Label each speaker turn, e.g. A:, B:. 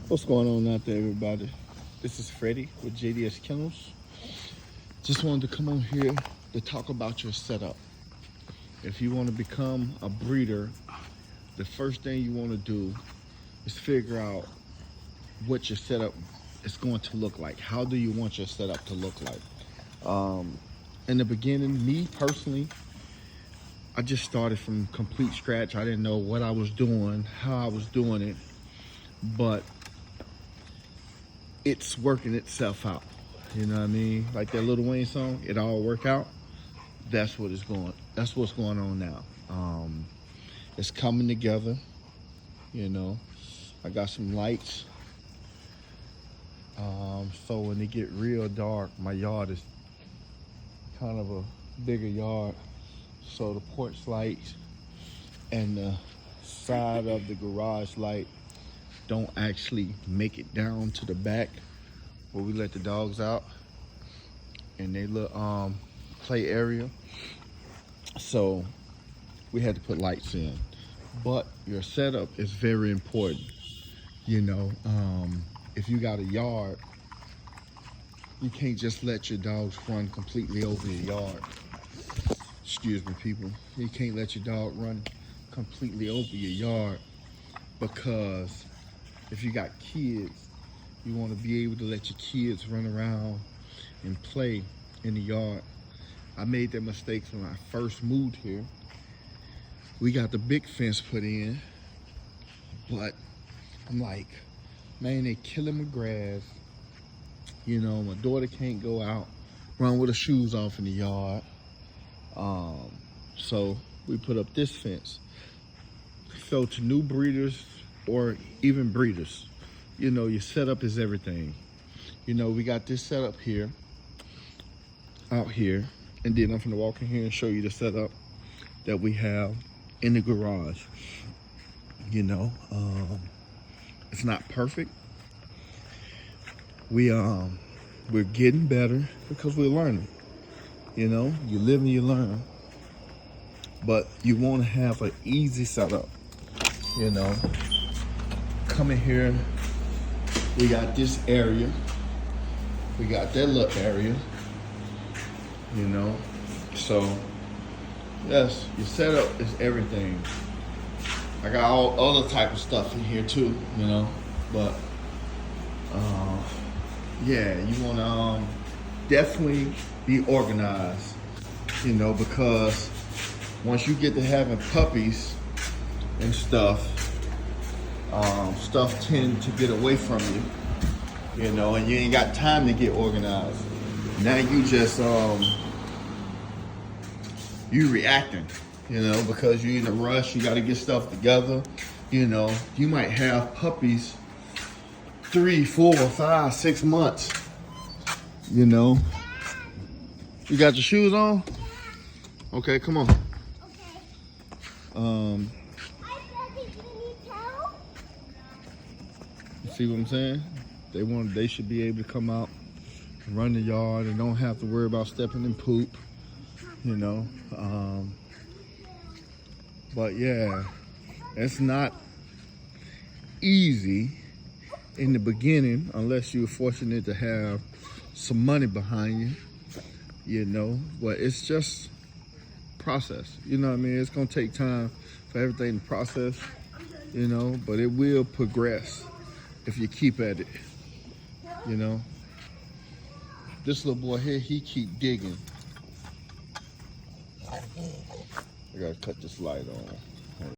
A: What's going on out there, everybody? This is Freddie with JDSkennels. Just wanted to come on here to talk about your setup. If you want to become a breeder, the first thing you want to do is figure out what your setup is going to look like. How do you want your setup to look like? In the beginning, me personally, I just started from complete scratch. I didn't know what I was doing, how I was doing it, but it's working itself out. You know what I mean? Like that Lil Wayne song, "It All Work Out." That's what's going on now. It's coming together. You know, I got some lights. So when it get real dark, my yard is kind of a bigger yard. So the porch light and the side of the garage light don't actually make it down to the back where we let the dogs out and they little play area. So we had to put lights in. But your setup is very important. You know, if you got a yard, you can't just let your dogs run completely over your yard. Excuse me, people. You can't let your dog run completely over your yard, because if you got kids, you want to be able to let your kids run around and play in the yard. I made that mistake when I first moved here. We got the big fence put in, but I'm like, man, they killing my grass. You know, my daughter can't go out, run with her shoes off in the yard. So we put up this fence. So to new breeders or even breeders, you know, your setup is everything. You know, we got this setup here, out here, and then I'm gonna walk in here and show you the setup that we have in the garage. You know, it's not perfect. We're getting better because we're learning. You know, you live and you learn. But you want to have an easy setup. You know, come in here, we got this area, we got that little area, you know. So yes, your setup is everything. I got all other type of stuff in here too, you know, but yeah, you want to definitely be organized, you know, because once you get to having puppies and stuff tend to get away from you, you know, and you ain't got time to get organized. Now you just you reacting, you know, because you're in a rush, you got to get stuff together. You know, you might have puppies 3, 4, 5, 6 months. You know, you got your shoes on? Okay, come on. Okay. See what I'm saying? They should be able to come out and run the yard and don't have to worry about stepping in poop, you know. But yeah, it's not easy in the beginning unless you're fortunate to have some money behind you, you know. But it's just process, you know what I mean? It's gonna take time for everything to process, you know, but it will progress if you keep at it, you know. This little boy here, he keep digging. I gotta cut this light on.